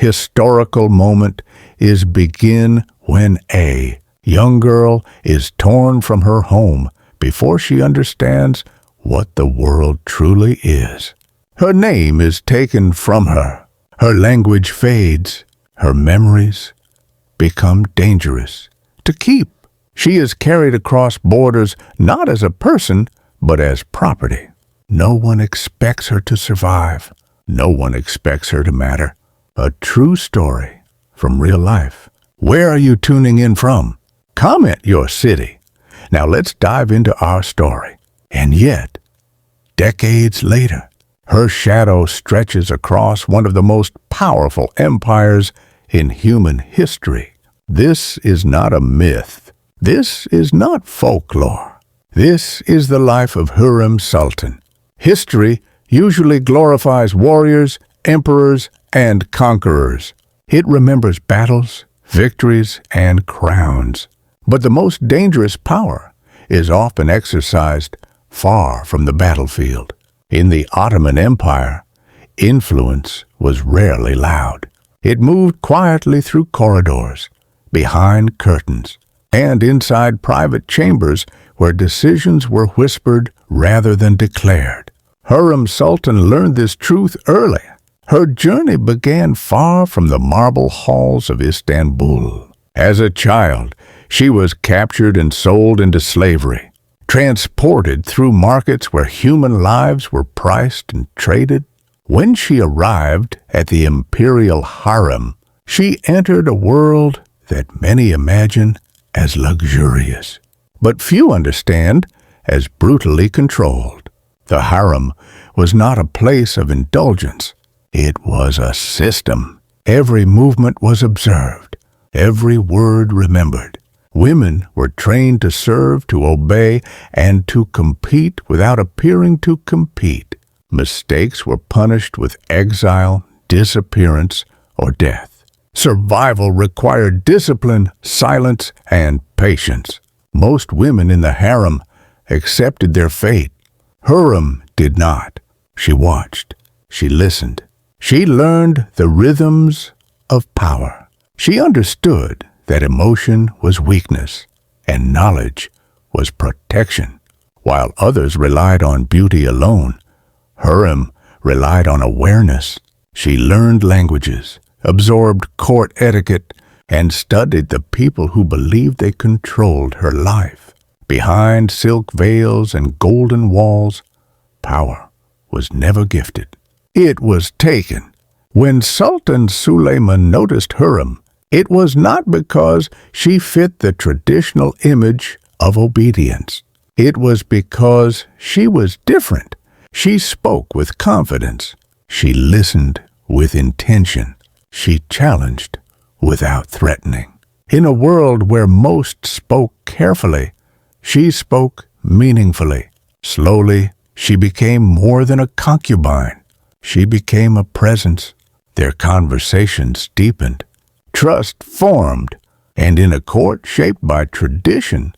historical moment is begin when a young girl is torn from her home before she understands what the world truly is. Her name is taken from her. Her language fades. Her memories become dangerous to keep. She is carried across borders not as a person, but as property. No one expects her to survive. No one expects her to matter. A true story from real life. Where are you tuning in from? Comment your city. Now let's dive into our story. And yet, decades later, her shadow stretches across one of the most powerful empires in human history. This is not a myth. This is not folklore. This is the life of Hurrem Sultan. History usually glorifies warriors, emperors, and conquerors. It remembers battles, victories, and crowns. But the most dangerous power is often exercised far from the battlefield. In the Ottoman Empire, influence was rarely loud. It moved quietly through corridors, behind curtains, and inside private chambers where decisions were whispered rather than declared. Hurrem Sultan learned this truth early. Her journey began far from the marble halls of Istanbul. As a child, she was captured and sold into slavery, transported through markets where human lives were priced and traded. When she arrived at the imperial harem, she entered a world that many imagine as luxurious, but few understand as brutally controlled. The harem was not a place of indulgence. It was a system. Every movement was observed, every word remembered. Women were trained to serve, to obey, and to compete without appearing to compete. Mistakes were punished with exile, disappearance, or death. Survival required discipline, silence, and patience. Most women in the harem accepted their fate. Hurrem did not. She watched. She listened. She learned the rhythms of power. She understood that emotion was weakness and knowledge was protection. While others relied on beauty alone, Hurrem relied on awareness. She learned languages, absorbed court etiquette, and studied the people who believed they controlled her life. Behind silk veils and golden walls, power was never gifted. It was taken. When Sultan Suleiman noticed Hurrem, it was not because she fit the traditional image of obedience. It was because she was different. She spoke with confidence. She listened with intention. She challenged without threatening. In a world where most spoke carefully, she spoke meaningfully. Slowly, she became more than a concubine. She became a presence. Their conversations deepened. Trust formed, and in a court shaped by tradition,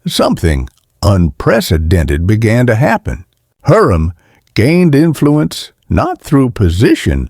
something unprecedented began to happen. Hurrem gained influence not through position,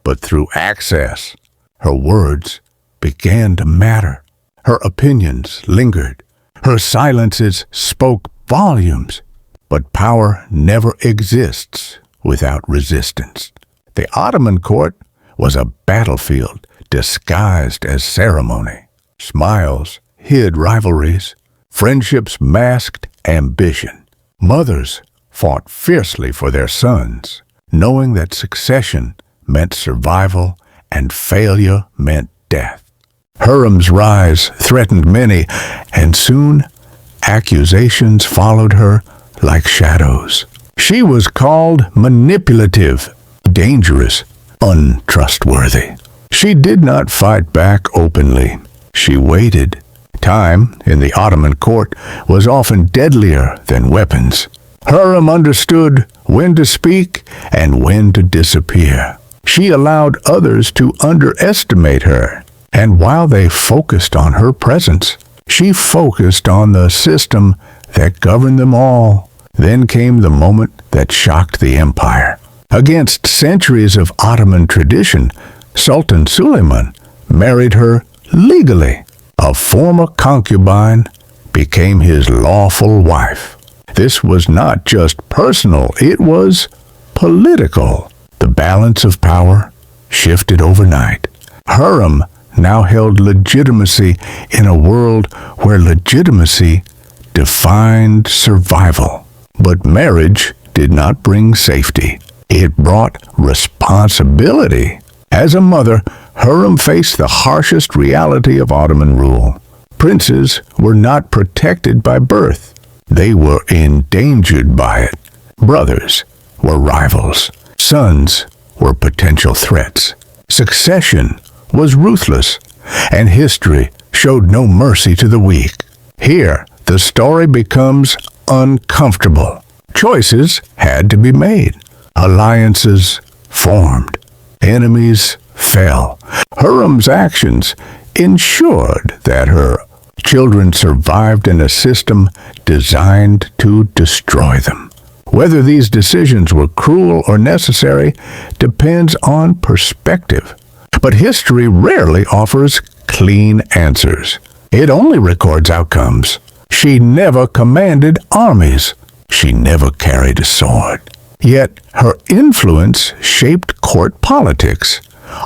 but through access. Her words began to matter. Her opinions lingered. Her silences spoke volumes. But power never exists without resistance. The Ottoman court was a battlefield disguised as ceremony. Smiles hid rivalries. Friendships masked ambition. Mothers fought fiercely for their sons, knowing that succession meant survival and failure meant death. Hurrem's rise threatened many, and soon accusations followed her like shadows. She was called manipulative, dangerous, untrustworthy. She did not fight back openly. She waited. Time in the Ottoman court was often deadlier than weapons. Hurrem understood when to speak and when to disappear. She allowed others to underestimate her, and while they focused on her presence, she focused on the system that governed them all. Then came the moment that shocked the empire. Against centuries of Ottoman tradition, Sultan Suleiman married her legally. A former concubine became his lawful wife. This was not just personal, it was political. The balance of power shifted overnight. Hurrem now held legitimacy in a world where legitimacy defined survival. But marriage did not bring safety. It brought responsibility. As a mother, Hurrem faced the harshest reality of Ottoman rule. Princes were not protected by birth. They were endangered by it. Brothers were rivals. Sons were potential threats. Succession was ruthless, and history showed no mercy to the weak. Here, the story becomes uncomfortable. Choices had to be made. Alliances formed. Enemies fell. Hurrem's actions ensured that her children survived in a system designed to destroy them. Whether these decisions were cruel or necessary depends on perspective. But history rarely offers clean answers. It only records outcomes. She never commanded armies. She never carried a sword. Yet her influence shaped court politics,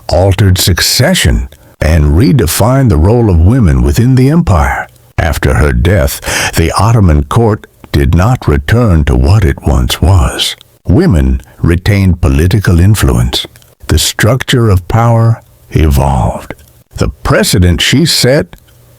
altered succession, and redefined the role of women within the empire. After her death, the Ottoman court did not return to what it once was. Women retained political influence. The structure of power evolved. The precedent she set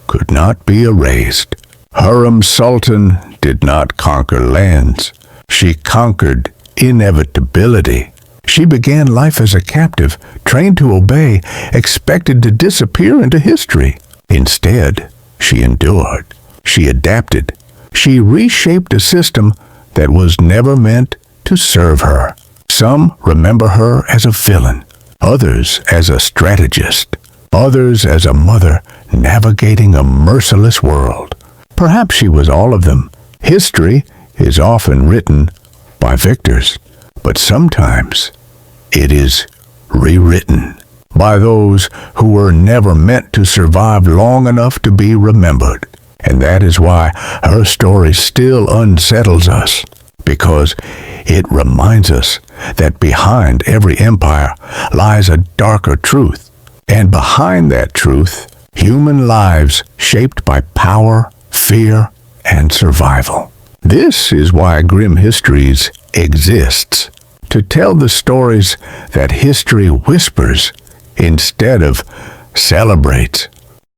could not be erased. Hurrem Sultan did not conquer lands. She conquered inevitability. She began life as a captive, trained to obey, expected to disappear into history. Instead, she endured. She adapted. She reshaped a system that was never meant to serve her. Some remember her as a villain, others as a strategist, others as a mother navigating a merciless world. Perhaps she was all of them. History is often written by victors, but sometimes it is rewritten by those who were never meant to survive long enough to be remembered. And that is why her story still unsettles us, because it reminds us that behind every empire lies a darker truth, and behind that truth, human lives shaped by power, fear, and survival. This is why GrimHistories exists, to tell the stories that history whispers instead of celebrates.